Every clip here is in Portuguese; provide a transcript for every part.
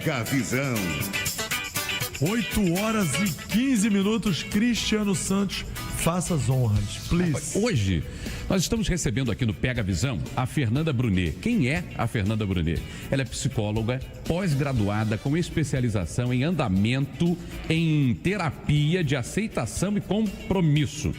Pega a Visão. 8h15, Cristiano Santos, faça as honras, please. Hoje, nós estamos recebendo aqui no Pega Visão a Fernanda Brunet. Quem é a Fernanda Brunet? Ela é psicóloga, pós-graduada com especialização em andamento em terapia de aceitação e compromisso.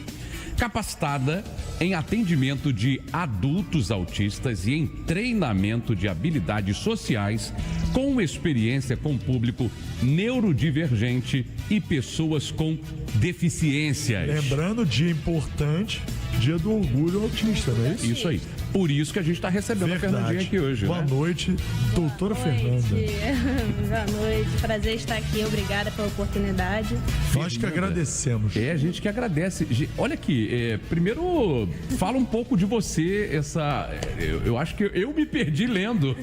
Capacitada em atendimento de adultos autistas e em treinamento de habilidades sociais, com experiência com público neurodivergente e pessoas com deficiências. Lembrando, dia importante, dia do orgulho autista, não é isso? Isso aí. Por isso que a gente está recebendo a Fernandinha aqui hoje. Boa noite, doutora Fernanda. Boa noite, prazer estar aqui, obrigada pela oportunidade. Nós que agradecemos. É, a gente que agradece. Olha aqui, primeiro fala um pouco de você, eu acho que eu me perdi lendo.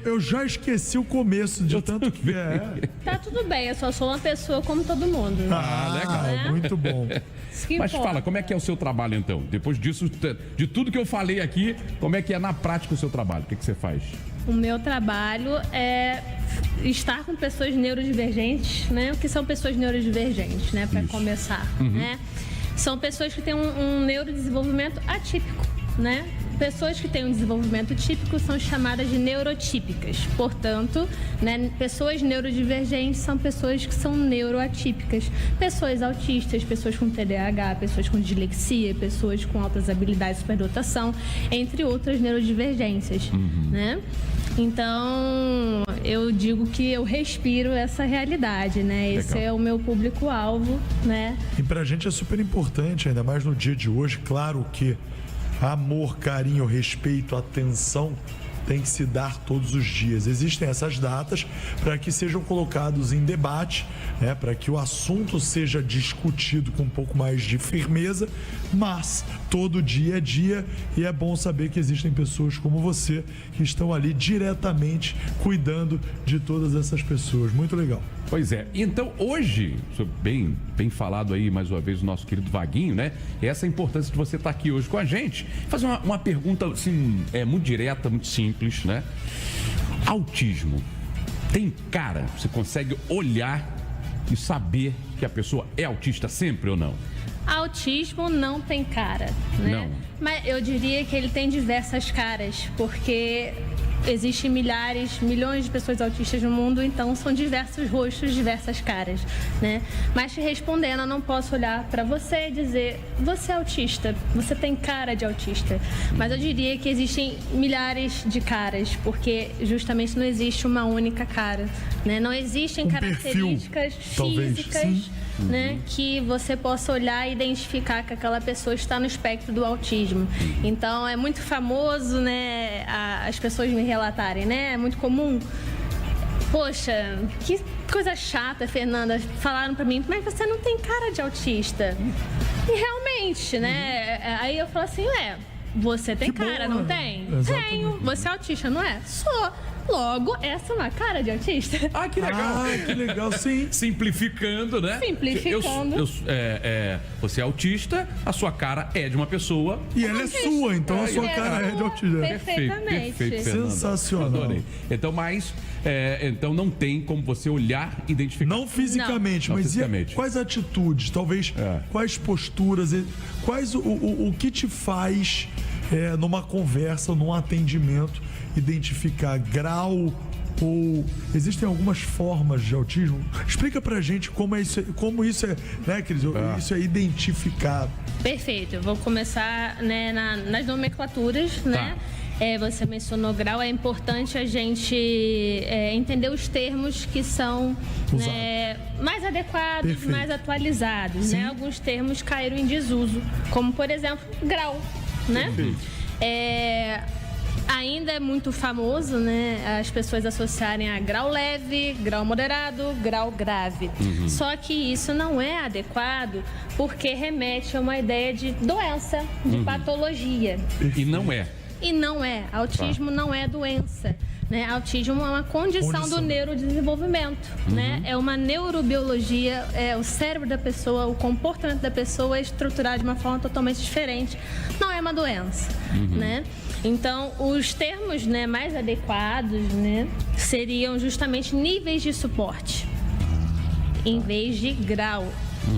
Eu já esqueci o começo de tanto que é. Tá tudo bem, eu só sou uma pessoa como todo mundo. Legal. Né? Muito bom. Mas fala, como é que é o seu trabalho então? Depois disso, de tudo que eu falei aqui, como é que é na prática o seu trabalho? O que você faz? O meu trabalho é estar com pessoas neurodivergentes, né? O que são pessoas neurodivergentes, né? Para começar, né? São pessoas que têm um neurodesenvolvimento atípico, né? Pessoas que têm um desenvolvimento típico são chamadas de neurotípicas. Portanto, né, pessoas neurodivergentes são pessoas que são neuroatípicas. Pessoas autistas, pessoas com TDAH, pessoas com dislexia, pessoas com altas habilidades de superdotação, entre outras neurodivergências, né? Então, eu digo que eu respiro essa realidade, né? Esse é o meu público-alvo, né? E pra gente é super importante, ainda mais no dia de hoje, claro que amor, carinho, respeito, atenção tem que se dar todos os dias. Existem essas datas para que sejam colocados em debate, né, para que o assunto seja discutido com um pouco mais de firmeza, mas todo dia é dia e é bom saber que existem pessoas como você que estão ali diretamente cuidando de todas essas pessoas. Muito legal. Pois é, então hoje, bem falado aí mais uma vez o nosso querido Vaguinho, né? Essa é a importância de você estar aqui hoje com a gente. Fazer uma pergunta assim, muito direta, muito simples, né? Autismo tem cara? Você consegue olhar e saber que a pessoa é autista sempre ou não? Autismo não tem cara, né? Não. Mas eu diria que ele tem diversas caras, porque existem milhões de pessoas autistas no mundo, então são diversos rostos, diversas caras, né? Mas te respondendo, eu não posso olhar para você e dizer, você é autista, você tem cara de autista. Mas eu diria que existem milhares de caras, porque justamente não existe uma única cara, né? Não existem características físicas, né, que você possa olhar e identificar que aquela pessoa está no espectro do autismo. Então é muito famoso, né, as pessoas me relatarem, né, é muito comum. Poxa, que coisa chata, Fernanda, falaram pra mim, mas você não tem cara de autista. E realmente, né, aí eu falo assim, você tem cara, não tem? Exatamente. Tenho. Você é autista, não é? Sou. Logo, essa é uma cara de autista. Ah, que legal. Que legal, sim. Simplificando, né? Simplificando. Você é autista, a sua cara é de uma pessoa. E ela é sua, então a sua cara é de autismo. Perfeitamente. Perfeito, Fernanda. Sensacional. Adorei. Então, então não tem como você olhar e identificar. Não fisicamente, Não mas fisicamente. E quais atitudes, talvez, quais posturas, quais o que te faz numa conversa, num atendimento, identificar grau ou existem algumas formas de autismo? Explica pra gente como isso é, né, Cris? Isso é identificado. Perfeito, eu vou começar, né, nas nomenclaturas, né? Você mencionou grau, é importante a gente entender os termos que são, né, mais adequados, Perfeito. mais atualizados, né? Alguns termos caíram em desuso, como por exemplo, grau, né? Ainda é muito famoso, né, as pessoas associarem a grau leve, grau moderado, grau grave. Só que isso não é adequado porque remete a uma ideia de doença, de patologia. E não é. E não é. Autismo não é doença. Né? Autismo é uma condição do neurodesenvolvimento, né? É uma neurobiologia, o cérebro da pessoa, o comportamento da pessoa é estruturado de uma forma totalmente diferente. Não é uma doença, né? Então, os termos, né, mais adequados, né, seriam justamente níveis de suporte, em vez de grau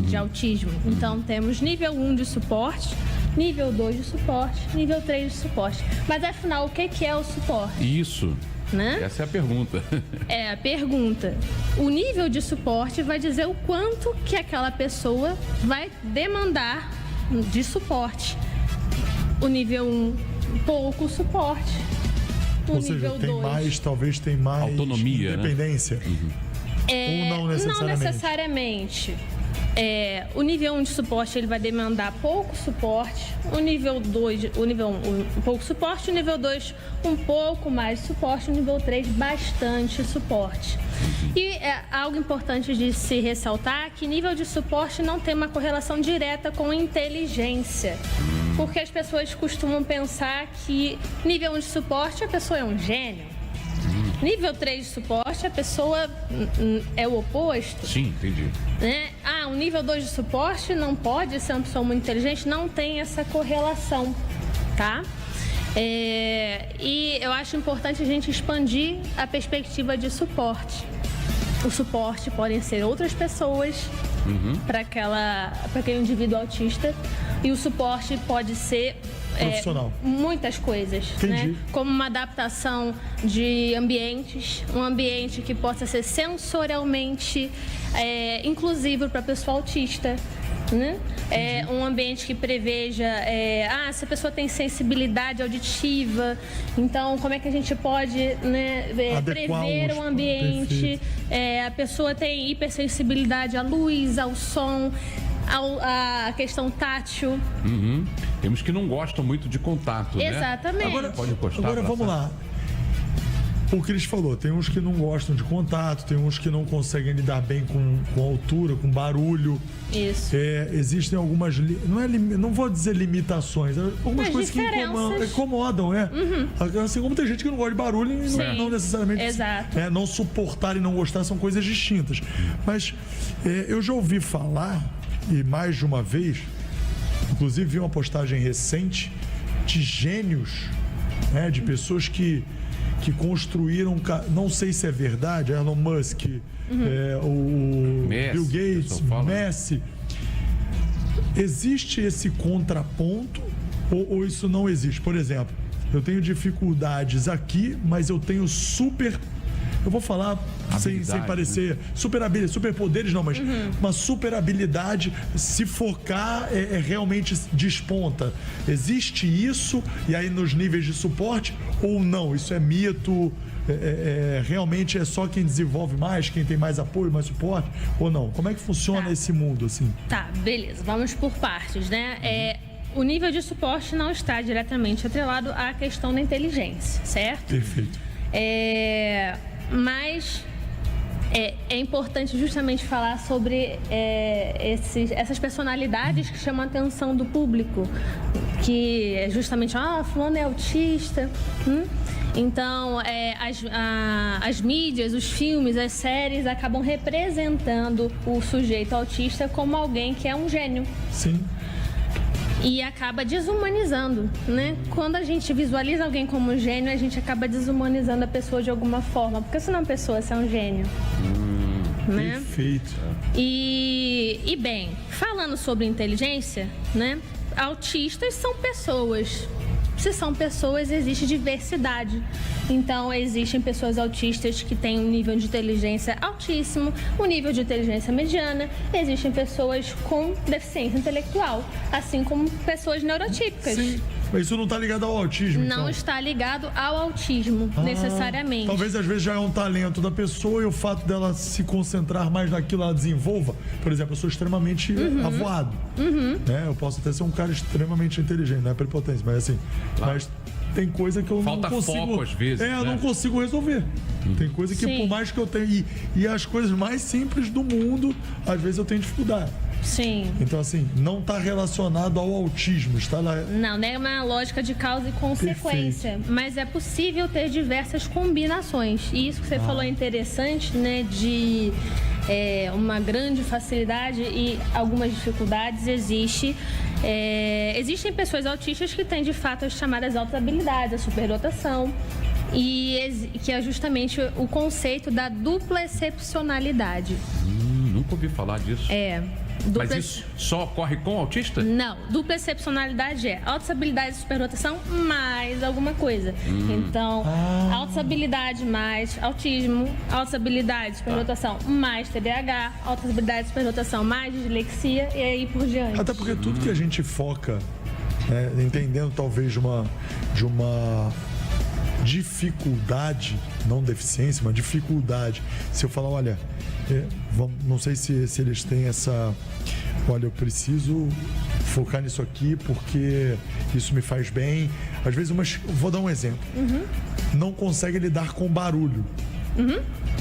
de autismo. Então, temos nível 1 de suporte, nível 2 de suporte, nível 3 de suporte. Mas, afinal, o que é o suporte? Isso. Né? Essa é a pergunta. É a pergunta. O nível de suporte vai dizer o quanto que aquela pessoa vai demandar de suporte. O nível 1, pouco suporte. O Ou seja, nível tem 2, mais, talvez tem mais autonomia, independência. Ou não necessariamente? Não necessariamente. O nível 1 de suporte ele vai demandar pouco suporte, o nível 1 um pouco suporte, o nível 2 um pouco mais de suporte, o nível 3 bastante suporte. E algo importante de se ressaltar que nível de suporte não tem uma correlação direta com inteligência. Porque as pessoas costumam pensar que nível 1 de suporte a pessoa é um gênio. Nível 3 de suporte, a pessoa é o oposto. Sim, entendi. Né? O nível 2 de suporte não pode ser uma pessoa muito inteligente, não tem essa correlação, tá? E eu acho importante a gente expandir a perspectiva de suporte. O suporte podem ser outras pessoas para aquele indivíduo autista, e o suporte pode ser profissional. Muitas coisas, né? Como uma adaptação de ambientes, um ambiente que possa ser sensorialmente inclusivo para a pessoa autista, né? Um ambiente que preveja, se a pessoa tem sensibilidade auditiva, então como é que a gente pode, né, prever o ambiente, a pessoa tem hipersensibilidade à luz, ao som, a questão tátil. Temos que não gostam muito de contato, né? Exatamente. Agora vamos lá. O que eles falou, tem uns que não gostam de contato, tem uns que não conseguem lidar bem com altura, com barulho. Isso. Existem algumas, não vou dizer limitações, algumas coisas que incomodam, Assim como tem gente que não gosta de barulho e não necessariamente não suportar e não gostar são coisas distintas. Mas eu já ouvi falar, e mais de uma vez, inclusive vi uma postagem recente de gênios, de pessoas que construíram, não sei se é verdade, Elon Musk, o Messi, Bill Gates, Messi. Existe esse contraponto ou isso não existe? Por exemplo, eu tenho dificuldades aqui, mas eu tenho eu vou falar sem parecer superpoderes não, mas uma super habilidade, se focar realmente desponta. Existe isso e aí nos níveis de suporte ou não? Isso é mito? Realmente é só quem desenvolve mais, quem tem mais apoio, mais suporte ou não? Como é que funciona esse mundo assim? Tá, beleza. Vamos por partes, né? O nível de suporte não está diretamente atrelado à questão da inteligência, certo? Perfeito. Mas é importante justamente falar sobre essas personalidades que chamam a atenção do público, que é justamente, fulano é autista. Então, as mídias, os filmes, as séries acabam representando o sujeito autista como alguém que é um gênio. Sim. E acaba desumanizando, né? Quando a gente visualiza alguém como um gênio, a gente acaba desumanizando a pessoa de alguma forma. Porque se não é uma pessoa, se é um gênio. Né? Perfeito. E bem, falando sobre inteligência, né? Autistas são pessoas. Se são pessoas, existe diversidade. Então, existem pessoas autistas que têm um nível de inteligência altíssimo, um nível de inteligência mediana. Existem pessoas com deficiência intelectual, assim como pessoas neurotípicas. Sim, mas isso não está ligado ao autismo, Não está ligado ao autismo, necessariamente. Talvez, às vezes, já é um talento da pessoa e o fato dela se concentrar mais naquilo, ela desenvolva. Por exemplo, eu sou extremamente avoado. Né? Eu posso até ser um cara extremamente inteligente, não é prepotência, mas assim... Mas tem coisa que eu não consigo... foco às vezes, eu não consigo resolver. Tem coisa que, por mais que eu tenha... E as coisas mais simples do mundo, às vezes eu tenho dificuldade. Sim. Então, assim, não está relacionado ao autismo, está lá... Não é uma lógica de causa e consequência. Perfeito. Mas é possível ter diversas combinações. E isso que você falou é interessante, né? De uma grande facilidade e algumas dificuldades existem pessoas autistas que têm de fato as chamadas altas habilidades, a superdotação, e que é justamente o conceito da dupla excepcionalidade. Nunca ouvi falar disso. Mas isso só ocorre com autista? Não, dupla excepcionalidade é altas habilidades e superdotação mais alguma coisa. Então, altas habilidades mais autismo, altas habilidades e superdotação mais TDAH, altas habilidades e superdotação mais dislexia e aí por diante. Até porque tudo que a gente foca, entendendo talvez de uma dificuldade, não deficiência, mas dificuldade. Se eu falar, olha, não sei se eles têm essa... Olha, eu preciso focar nisso aqui porque isso me faz bem. Às vezes, vou dar um exemplo. Não consegue lidar com barulho.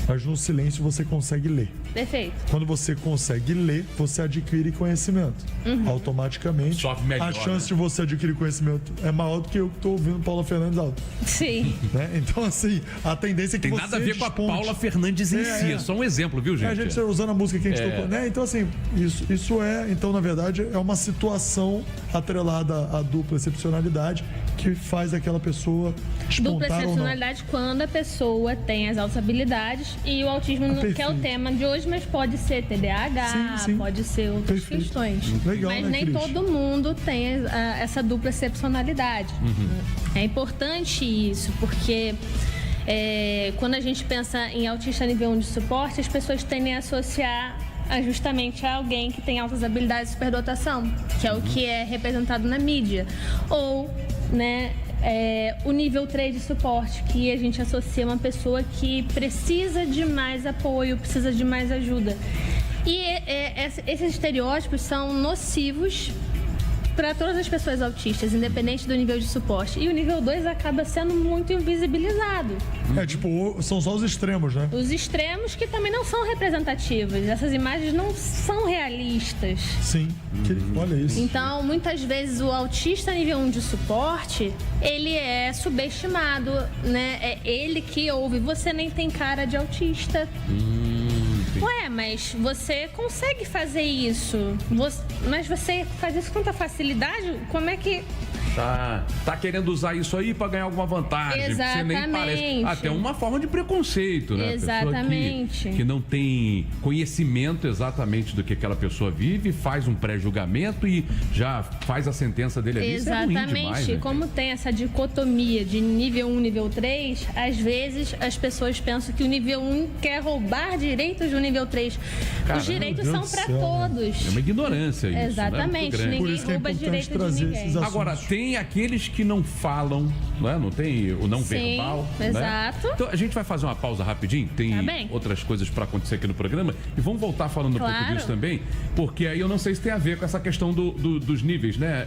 Mas no silêncio você consegue ler. Perfeito. Quando você consegue ler, você adquire conhecimento. Automaticamente, melhor, a chance de você adquirir conhecimento é maior do que eu que estou ouvindo Paula Fernandes alto. Sim. Né? Então, assim, a tendência é que tem você nada a ver com a Paula Fernandes em si. É só um exemplo, viu, gente? A gente usando a música que a gente tocou, né? Então, assim, isso então, na verdade, é uma situação atrelada à dupla excepcionalidade que faz aquela pessoa despontar. Dupla excepcionalidade quando a pessoa tem as altas habilidades e o autismo, que é o tema de hoje, mas pode ser TDAH, sim. pode ser outras questões. Legal, mas né, nem Cris? todo mundo tem essa dupla excepcionalidade. É importante isso, porque quando a gente pensa em autista nível 1 de suporte, as pessoas tendem a associar justamente a alguém que tem altas habilidades de superdotação, que é o que é representado na mídia. Ou, né, o nível 3 de suporte, que a gente associa a uma pessoa que precisa de mais apoio, precisa de mais ajuda. E esses estereótipos são nocivos para todas as pessoas autistas, independente do nível de suporte. E o nível 2 acaba sendo muito invisibilizado. São só os extremos, né? Os extremos que também não são representativos. Essas imagens não são realistas. Sim, olha isso. Então, muitas vezes o autista nível 1 de suporte, ele é subestimado, né? É ele que ouve. Você nem tem cara de autista. Ué, mas você consegue fazer isso. Mas você faz isso com tanta facilidade? Como é que... Tá querendo usar isso aí para ganhar alguma vantagem. Exatamente. Você nem parece. Até uma forma de preconceito, né? Exatamente. Pessoa que não tem conhecimento exatamente do que aquela pessoa vive, faz um pré-julgamento e já faz a sentença dele ali. Exatamente. Isso é ruim demais, né? Como tem essa dicotomia de nível 1 nível 3, às vezes as pessoas pensam que o nível 1 quer roubar direitos do nível 3. Cara, os direitos são para todos. É uma ignorância isso. Exatamente. Né? Ninguém rouba direito de ninguém. Agora, tem aqueles que não falam, né? Não tem o não verbal. Exato. Né? Então a gente vai fazer uma pausa rapidinho. Tem outras coisas para acontecer aqui no programa. E vamos voltar falando um pouco disso também. Porque aí eu não sei se tem a ver com essa questão dos níveis, né?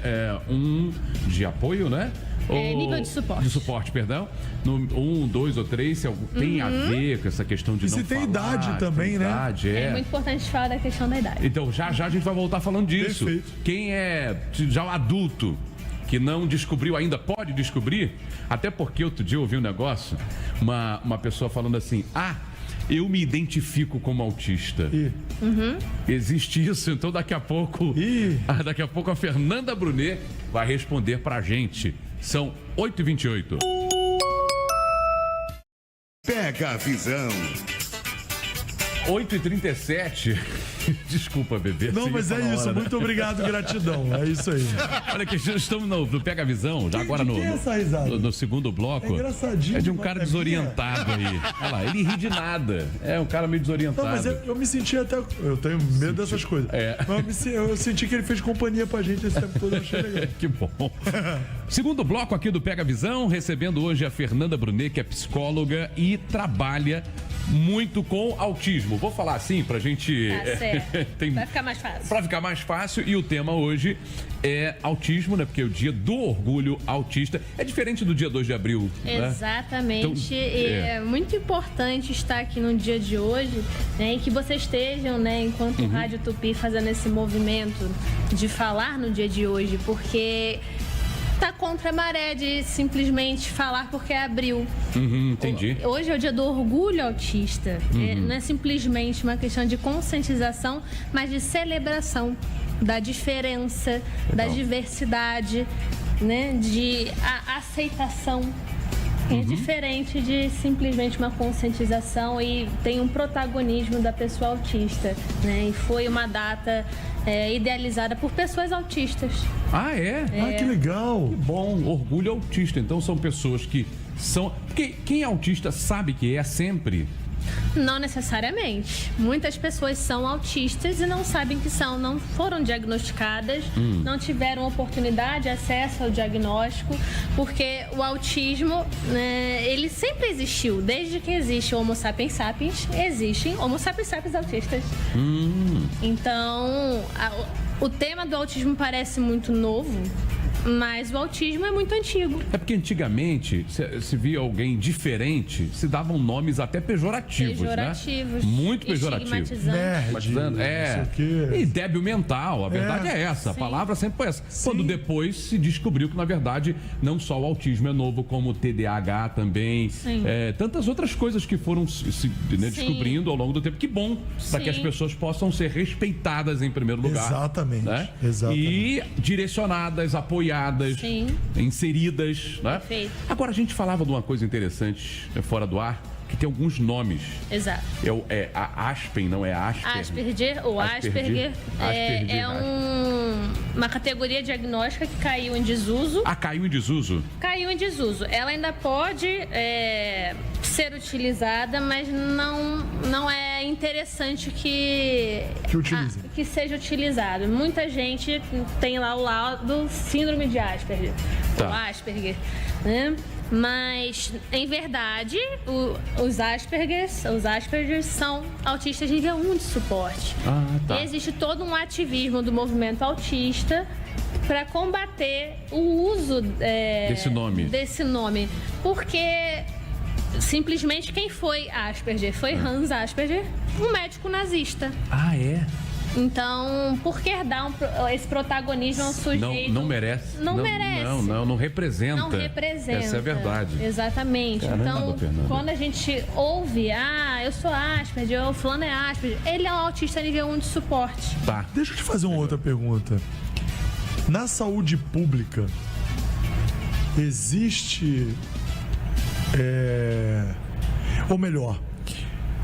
Um de apoio, né? Nível de suporte. De suporte, perdão. No 1, 2 ou 3, se tem a ver com essa questão de não falar. E se tem idade também, né? É muito importante falar da questão da idade. Então, já a gente vai voltar falando disso. Perfeito. Quem é já o adulto que não descobriu ainda, pode descobrir. Até porque outro dia eu ouvi um negócio, uma pessoa falando assim, eu me identifico como autista. Existe isso, então daqui a pouco a Fernanda Brunet vai responder pra gente. São 8h28. Pega a visão. 8h37. Desculpa, bebê. Não, mas é isso. Muito obrigado, gratidão. É isso aí. Olha que estamos no Pega a Visão, já agora no segundo bloco. É engraçadinho. É de um cara desorientado aí. Olha lá, ele ri de nada. É um cara meio desorientado. Não, mas eu me senti até... Eu tenho medo dessas coisas. Mas eu senti que ele fez companhia pra gente esse tempo todo. Eu achei legal. Que bom. Segundo bloco aqui do Pega a Visão, recebendo hoje a Fernanda Brunet, que é psicóloga e trabalha muito com autismo. Vou falar assim pra gente... Tá certo. Vai ficar mais fácil. Pra ficar mais fácil. E o tema hoje é autismo, né? Porque é o dia do orgulho autista. É diferente do dia 2 de abril, né? Exatamente. Então, é muito importante estar aqui no dia de hoje, né? E que vocês estejam, né? Enquanto Rádio Tupi fazendo esse movimento de falar no dia de hoje. Porque tá contra a maré de simplesmente falar porque abriu. Entendi. Hoje é o dia do orgulho autista. Não é simplesmente uma questão de conscientização, mas de celebração da diferença, da diversidade, né? De aceitação. É diferente de simplesmente uma conscientização e tem um protagonismo da pessoa autista, né? E foi uma data idealizada por pessoas autistas. Ah, é? Ah, que legal. Que bom, orgulho autista. Então são pessoas que são... Porque quem é autista sabe que é sempre... Não necessariamente. Muitas pessoas são autistas e não sabem que são, não foram diagnosticadas, não tiveram oportunidade, acesso ao diagnóstico, porque o autismo, né, ele sempre existiu. Desde que existe o Homo sapiens sapiens, existem Homo sapiens sapiens autistas. Então, o tema do autismo parece muito novo, mas o autismo é muito antigo. É porque antigamente, se via alguém diferente, se davam nomes até pejorativos, né? Muito pejorativos. Nerd, Não sei o quê. E débil mental, a verdade é essa. A palavra sempre foi essa. Quando depois se descobriu que, na verdade, não só o autismo é novo, como o TDAH também. Tantas outras coisas que foram se descobrindo ao longo do tempo. Que bom, para que as pessoas possam ser respeitadas em primeiro lugar. Exatamente. Né? Exatamente. E direcionadas, apoiadas, inseridas, né? Perfeito. Agora, a gente falava de uma coisa interessante fora do ar, que tem alguns nomes. Exato. É a Aspen, não é Asperger? Asperger ou Asperger é uma categoria diagnóstica que caiu em desuso. Ah, caiu em desuso? Caiu em desuso. Ela ainda pode ser utilizada, mas não é interessante que seja utilizado. Muita gente tem lá o laudo síndrome de Asperger, ou Asperger, né? Mas, em verdade, os Asperger são autistas nível 1 de suporte. E existe todo um ativismo do movimento autista para combater o uso desse nome. Porque, simplesmente, quem foi Asperger? Foi Hans Asperger, um médico nazista. Ah, é? Então, por que dar esse protagonismo ao sujeito? Não merece. Não merece. Não representa. Não representa. Essa é a verdade. Exatamente. Caramba, então, quando a gente ouve, eu sou Asperger, o fulano é Asperger, ele é um autista nível 1 de suporte. Tá. Deixa eu te fazer uma outra pergunta. Na saúde pública, existe... Ou melhor...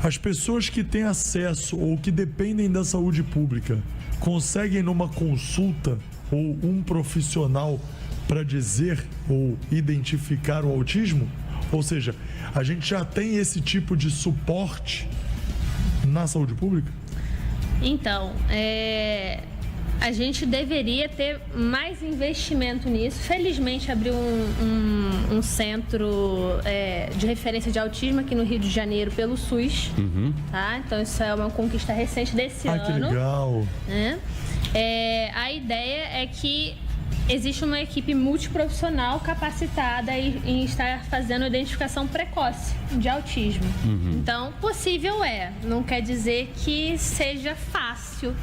As pessoas que têm acesso ou que dependem da saúde pública conseguem numa consulta ou um profissional para dizer ou identificar o autismo? Ou seja, a gente já tem esse tipo de suporte na saúde pública? Então, a gente deveria ter mais investimento nisso. Felizmente abriu um centro de referência de autismo aqui no Rio de Janeiro pelo SUS. Tá? Então isso é uma conquista recente desse ano. Que legal! Né? A ideia é que existe uma equipe multiprofissional capacitada em estar fazendo identificação precoce de autismo. Então, possível não quer dizer que seja fácil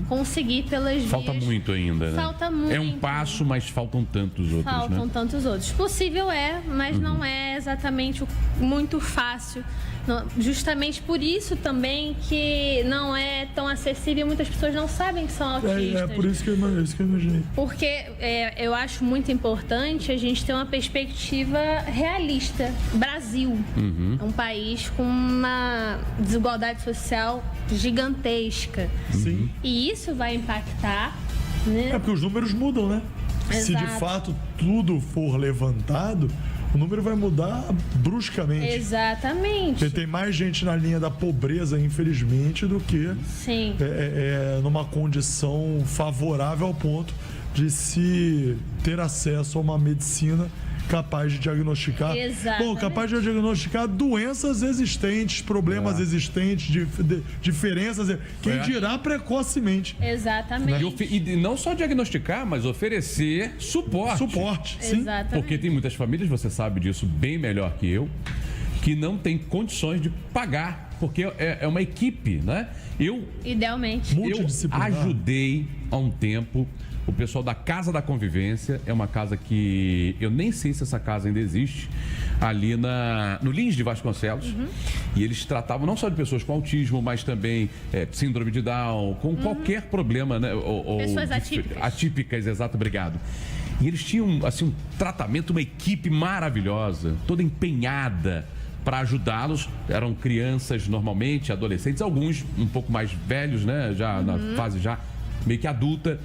conseguir pelas vias. Falta muito ainda, né? Falta muito. É um passo, mas faltam tantos outros, Faltam tantos outros. Possível mas não é exatamente muito fácil. Justamente por isso também que não é tão acessível e muitas pessoas não sabem que são autistas. Por isso que eu imaginei. Porque eu acho muito importante a gente ter uma perspectiva realista. Brasil é um país com uma desigualdade social gigantesca. Sim. E isso vai impactar, né? Porque os números mudam, né? Exato. Se de fato tudo for levantado, o número vai mudar bruscamente. Exatamente. Porque tem mais gente na linha da pobreza, infelizmente, do que numa condição favorável ao ponto de se ter acesso a uma medicina capaz de diagnosticar. Exatamente. Capaz de diagnosticar doenças existentes, problemas existentes, diferenças. Quem dirá precocemente. Exatamente. E não só diagnosticar, mas oferecer suporte. Suporte, sim. Exatamente. Porque tem muitas famílias, você sabe disso bem melhor que eu, que não tem condições de pagar, porque é uma equipe, né? Idealmente. Eu ajudei há um tempo o pessoal da Casa da Convivência. É uma casa que eu nem sei se essa casa ainda existe, ali no Lins de Vasconcelos. E eles tratavam não só de pessoas com autismo, mas também síndrome de Down, com qualquer problema, né? Pessoas atípicas. Atípicas, exato, obrigado. E eles tinham, assim, um tratamento, uma equipe maravilhosa, toda empenhada para ajudá-los. Eram crianças normalmente, adolescentes, alguns um pouco mais velhos, né? Já na fase já meio que adulta.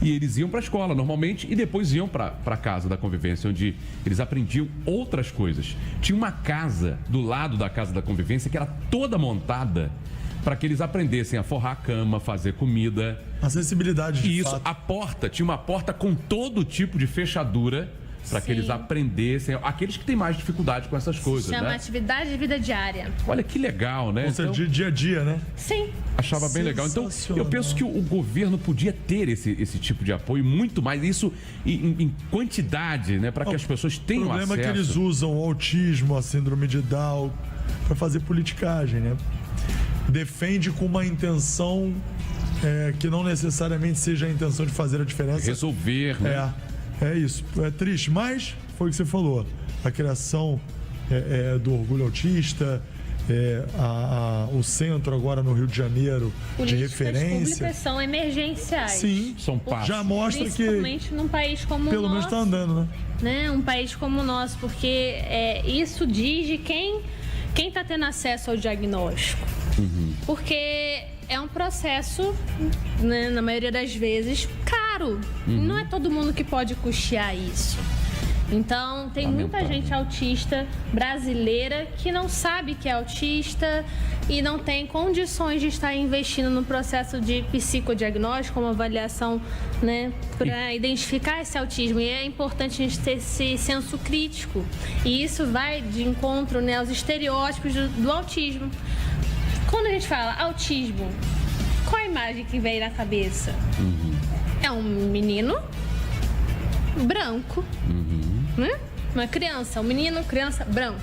E eles iam para a escola normalmente e depois iam para a Casa da Convivência, onde eles aprendiam outras coisas. Tinha uma casa do lado da Casa da Convivência que era toda montada para que eles aprendessem a forrar a cama, fazer comida. Acessibilidade de Isso, fato. a porta, tinha uma porta com todo tipo de fechadura para que eles aprendessem, aqueles que têm mais dificuldade com essas coisas, Chama né? atividade de vida diária. Olha que legal, né? Ou seja, de dia a dia, né? Sim. Achava bem legal. Então, eu Sensacional. penso que o governo podia ter esse tipo de apoio, muito mais, isso em quantidade, né? Para que as pessoas tenham O problema acesso. é que eles usam o autismo, a síndrome de Down, para fazer politicagem, né? Defende com uma intenção que não necessariamente seja a intenção de fazer a diferença. Resolver, né? É isso. É triste, mas foi o que você falou. A criação do orgulho autista, o centro agora no Rio de Janeiro de Políticas referência. públicas são emergenciais. Sim, São passos. já mostra que Principalmente num país como pelo o menos nosso. está andando, né? Um país como o nosso, porque isso diz de quem está tendo acesso ao diagnóstico. Porque é um processo, né, na maioria das vezes, caro. Não é todo mundo que pode custear isso. Então, tem muita gente autista brasileira que não sabe que é autista e não tem condições de estar investindo no processo de psicodiagnóstico, uma avaliação, né, para identificar esse autismo. E é importante a gente ter esse senso crítico. E isso vai de encontro, né, aos estereótipos do autismo. Quando a gente fala autismo, qual a imagem que vem na cabeça? É um menino branco, né? Uma criança, um menino, criança, branco.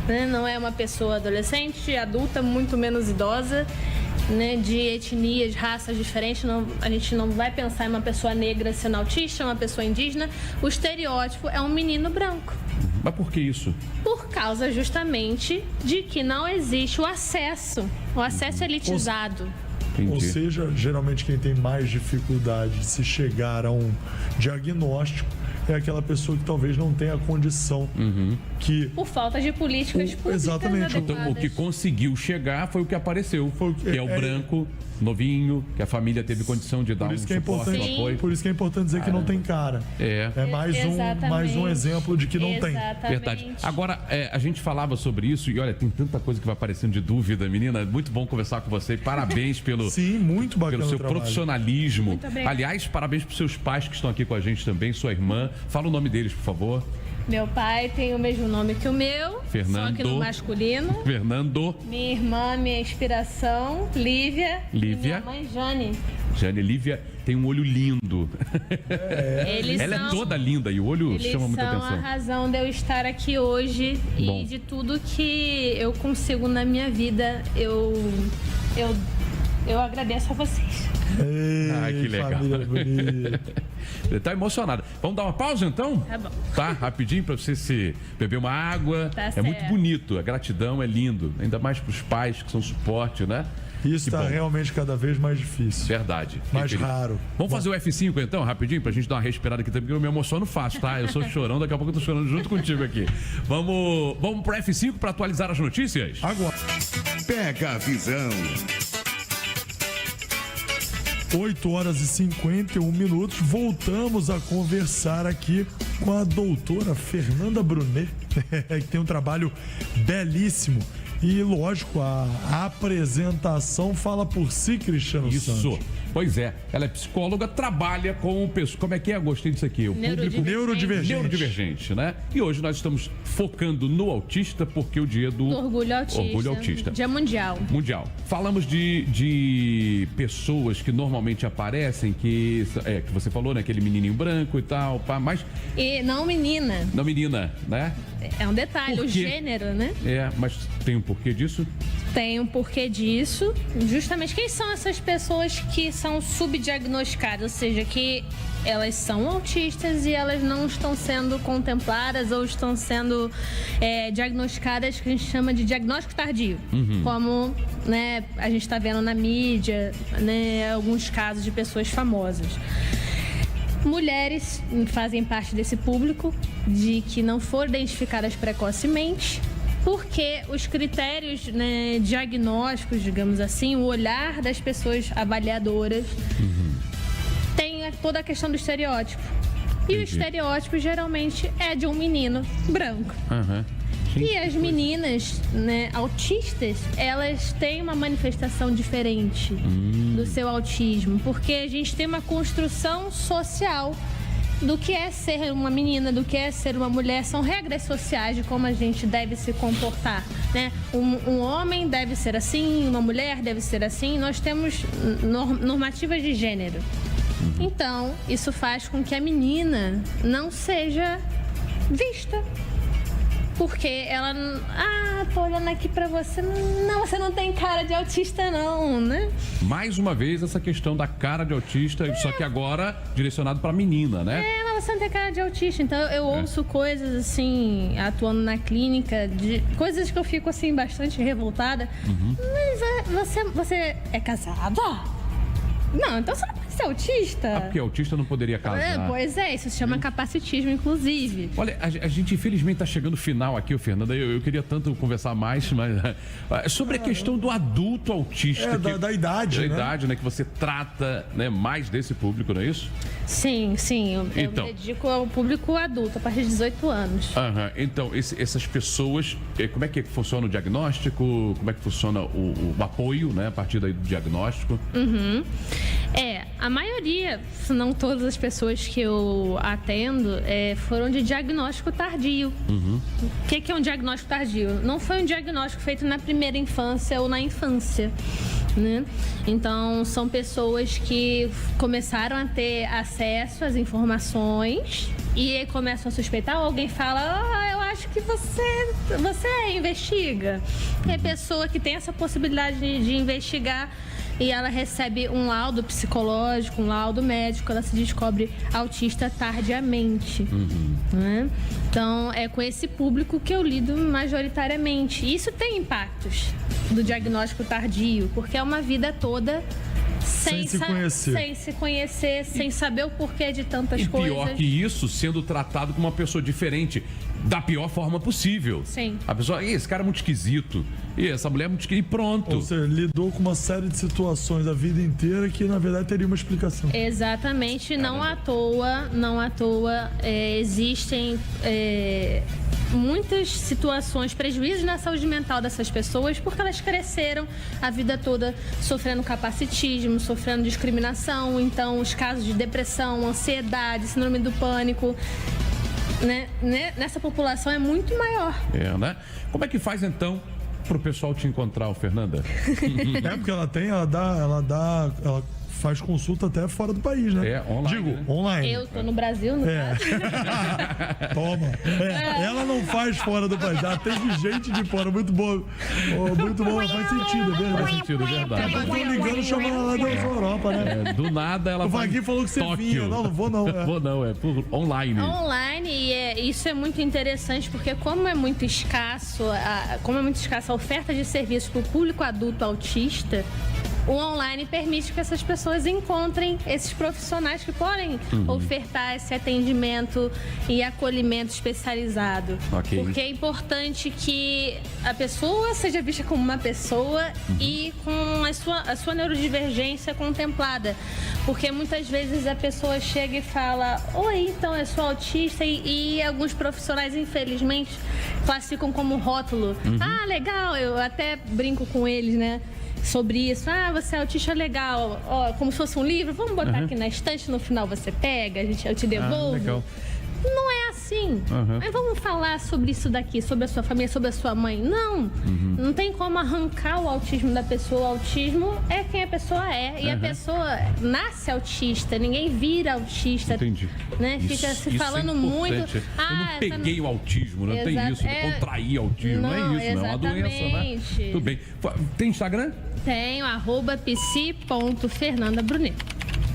Né? Não é uma pessoa adolescente, adulta, muito menos idosa, né? De etnias, raças diferentes. A gente não vai pensar em uma pessoa negra sendo autista, uma pessoa indígena. O estereótipo é um menino branco. Mas por que isso? Por causa justamente de que não existe o acesso elitizado. Entendi. Ou seja, geralmente quem tem mais dificuldade de se chegar a um diagnóstico é aquela pessoa que talvez não tenha a condição que... Por falta de políticas públicas exatamente. Então, o que conseguiu chegar foi o que apareceu, Foi o que é o branco, novinho, que a família teve condição de dar Por um isso que é suporte, um importante, apoio. por isso que é importante dizer que não tem cara. É. É mais um exemplo de que não tem. Verdade. Agora, a gente falava sobre isso e olha, tem tanta coisa que vai aparecendo de dúvida, menina. Muito bom conversar com você. Parabéns pelo, Sim, muito bacana pelo seu o trabalho. profissionalismo. Muito obrigada. Aliás, parabéns para seus pais que estão aqui com a gente também, sua irmã. Fala o nome deles, por favor. Meu pai tem o mesmo nome que o meu, Fernando. só que no masculino. Fernando, Minha irmã, minha inspiração, Lívia. Lívia. E minha mãe, Jane. Jane, Lívia tem um olho lindo. Eles Ela são, é toda linda e o olho eles chama muita são atenção. a razão de eu estar aqui hoje Bom. e de tudo que eu consigo na minha vida. Eu agradeço a vocês. Ei, Ai, que legal. família bonita. Ele tá emocionado. Vamos dar uma pausa então? Tá bom. Tá, rapidinho para você se beber uma água. Tá é certo. muito bonito, a gratidão é lindo. Ainda mais para os pais que são suporte, né? Isso Que está bom. realmente cada vez mais difícil. Verdade. Mais Querido. raro. Vamos fazer o F5 então, rapidinho, pra gente dar uma respirada aqui também, porque eu me emociono fácil, tá? Eu sou chorão, daqui a pouco eu tô chorando junto contigo aqui. Vamos pro F5 para atualizar as notícias? Agora, Pega a visão. 8 horas e 51 minutos, voltamos a conversar aqui com a doutora Fernanda Brunet, que tem um trabalho belíssimo. E, lógico, a apresentação fala por si, Cristiano Isso. Santos. Pois é, ela é psicóloga, trabalha com pessoas. Como é que é? Gostei disso aqui. O público Neurodivergente. neurodivergente, né? E hoje nós estamos focando no autista, porque o dia do Orgulho autista. Orgulho autista. Dia mundial. Mundial. Falamos de pessoas que normalmente aparecem, que você falou, né? Aquele menininho branco e tal, pá, mas E não menina. não menina, né? É um detalhe, Por o quê? gênero, né? Mas tem um porquê disso? Tem um porquê disso. Justamente, quem são essas pessoas que são subdiagnosticadas? Ou seja, que elas são autistas e elas não estão sendo contempladas ou estão sendo diagnosticadas, que a gente chama de diagnóstico tardio, como, né, a gente está vendo na mídia, né, alguns casos de pessoas famosas. Mulheres fazem parte desse público de que não foram identificadas precocemente, porque os critérios, né, diagnósticos, digamos assim, o olhar das pessoas avaliadoras tem toda a questão do estereótipo. E o estereótipo geralmente é de um menino branco. E as meninas, né, autistas, elas têm uma manifestação diferente do seu autismo, porque a gente tem uma construção social do que é ser uma menina, do que é ser uma mulher. São regras sociais de como a gente deve se comportar, né? Um homem deve ser assim, uma mulher deve ser assim. Nós temos normativas de gênero. Então, isso faz com que a menina não seja vista. Porque ela... tô olhando aqui pra você. Não, você não tem cara de autista não, né? Mais uma vez, essa questão da cara de autista, só que agora direcionado pra menina, né? Mas você não tem cara de autista. Então, eu ouço coisas, assim, atuando na clínica, de coisas que eu fico, assim, bastante revoltada. Mas você é casada? Não, então você não pode ser autista. Porque autista não poderia casar. Pois é, isso se chama capacitismo, inclusive. Olha, a gente infelizmente está chegando no final aqui, Fernanda. Eu queria tanto conversar mais, mas sobre a questão do adulto autista. Da idade, da né? idade, né? Que você trata, né, mais desse público, não é isso? Sim. Eu me dedico ao público adulto, a partir de 18 anos. Então, essas pessoas, como é que funciona o diagnóstico? Como é que funciona o apoio, né? A partir daí do diagnóstico? A maioria, se não todas as pessoas que eu atendo, foram de diagnóstico tardio. O que é um diagnóstico tardio? Não foi um diagnóstico feito na primeira infância ou na infância, né? Então, são pessoas que começaram a ter acesso às informações e começam a suspeitar, ou alguém fala, eu acho que você investiga. É pessoa que tem essa possibilidade de investigar e ela recebe um laudo psicológico, um laudo médico, ela se descobre autista tardiamente. Né? Então, é com esse público que eu lido majoritariamente. Isso tem impactos do diagnóstico tardio, porque é uma vida toda sem se conhecer, sem saber o porquê de tantas coisas. E pior que isso, sendo tratado como uma pessoa diferente, da pior forma possível. Sim. A pessoa, esse cara é muito esquisito, essa mulher é muito esquisita, e pronto. Você lidou com uma série de situações a vida inteira que, na verdade, teria uma explicação. Exatamente, não à toa existem muitas situações, prejuízos na saúde mental dessas pessoas, porque elas cresceram a vida toda sofrendo capacitismo, sofrendo discriminação. Então, os casos de depressão, ansiedade, síndrome do pânico, né, nessa população é muito maior. Né? Como é que faz, então, pro pessoal te encontrar, Fernanda? Porque ela faz consulta até fora do país, né? Online. Digo, online. Eu tô no Brasil, no caso. Toma. Ela não faz fora do país. Ela teve gente de fora. Muito bom. Muito bom. Faz sentido, é verdade. Faz sentido, é verdade. Eu tô ligando, chamando ela lá da Europa, né? Do nada ela O Vaguinho falou que você vinha. Não vou não. Vou não, é por online. Online, e isso é muito interessante, porque como é muito escasso a oferta de serviços para o público adulto autista, o online permite que essas pessoas encontrem esses profissionais que podem ofertar esse atendimento e acolhimento especializado. Porque é importante que a pessoa seja vista como uma pessoa e com a sua neurodivergência contemplada. Porque muitas vezes a pessoa chega e fala, oi, então eu sou autista, e alguns profissionais, infelizmente, classificam como rótulo. Legal, eu até brinco com eles, né? Sobre isso, você é autista, legal, como se fosse um livro, vamos botar aqui na estante, no final você pega, eu te devolvo. Legal. Não é assim. Mas vamos falar sobre isso daqui, sobre a sua família, sobre a sua mãe. Não tem como arrancar o autismo da pessoa. O autismo é quem a pessoa é. E a pessoa nasce autista, ninguém vira autista. Entendi. Né? Fica se falando muito. Eu não peguei o autismo, não tem isso, eu contraí autismo. Não é isso, não é uma doença, né? Tudo bem. Tem Instagram? Tenho, @psi.fernandabrunet.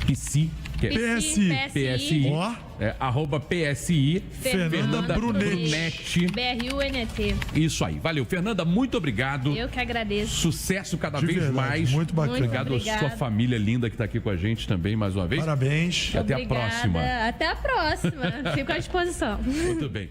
Psi Que é PSI. Ó. Arroba PSI Fernanda Brunetti. BRUNET. Isso aí. Valeu. Fernanda, muito obrigado. Eu que agradeço. Sucesso cada De vez verdade, mais. muito bacana. Obrigado à sua família linda que está aqui com a gente também, mais uma vez. Parabéns. E até a próxima. Até a próxima. Fico à disposição. Muito bem.